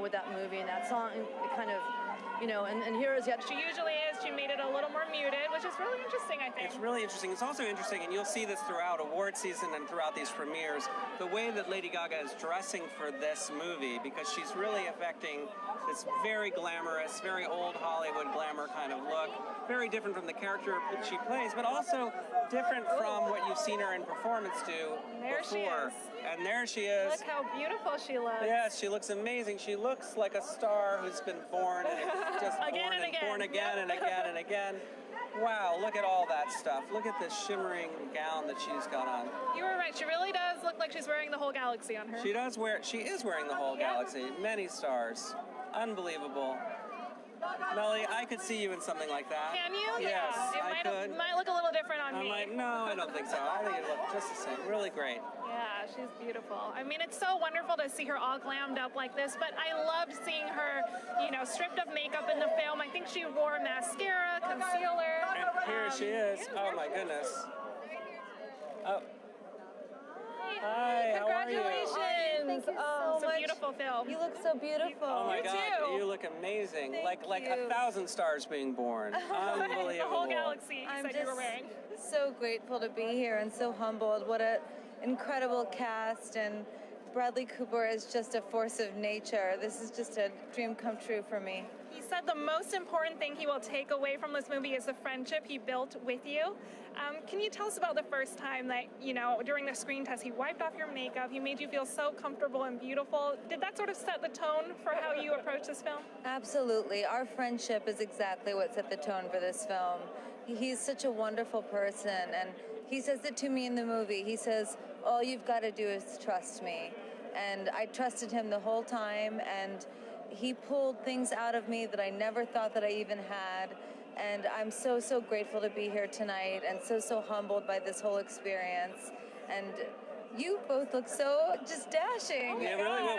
with that movie and that song. It kind of, and here is yet. She usually is. She made it a little more muted, which is really interesting, I think. It's really interesting. It's also interesting, and you'll see this throughout award season and throughout these premieres, the way that Lady Gaga is dressing for this movie, because she's really affecting this very glamorous, very old Hollywood glamour kind of look, very different from the character that she plays, but also different from what you've seen her in performance do before. And there she is. Look how beautiful she looks. Yes, she looks amazing. She looks like a star who's been born and just born again and again and again. Wow, look at all that stuff. Look at this shimmering gown that she's got on. You were right. She really does look like she's wearing the whole galaxy on her. She is wearing the whole galaxy. Many stars. Unbelievable. Melody, I could see you in something like that. Can you? Yes, I could. It might look a little different on me. No, I don't think so. I think it looked just the same. Really great. Yeah, she's beautiful. I mean, it's so wonderful to see her all glammed up like this, but I loved seeing her, stripped of makeup in the film. I think she wore mascara, concealer. And here she is. Oh, my goodness. Oh. Hi, congratulations. How are you? Thank you Oh, so it's a much. beautiful film. You look so beautiful. Oh my You God, too. you look amazing. Thank like you. 1,000 stars being born. Unbelievable. The whole galaxy, you I'm said you were just wearing. so grateful to be here and so humbled. What an incredible cast, and Bradley Cooper is just a force of nature. This is just a dream come true for me. He said the most important thing he will take away from this movie is the friendship he built with you. Can you tell us about the first time that, during the screen test, he wiped off your makeup, he made you feel so comfortable and beautiful? Did that sort of set the tone for how you approach this film? Absolutely. Our friendship is exactly what set the tone for this film. He's such a wonderful person, and he says it to me in the movie. He says, all you've got to do is trust me. And I trusted him the whole time, and he pulled things out of me that I never thought that I even had. And I'm so, so grateful to be here tonight, and so, so humbled by this whole experience. And you both look so just dashing. Yeah, really well.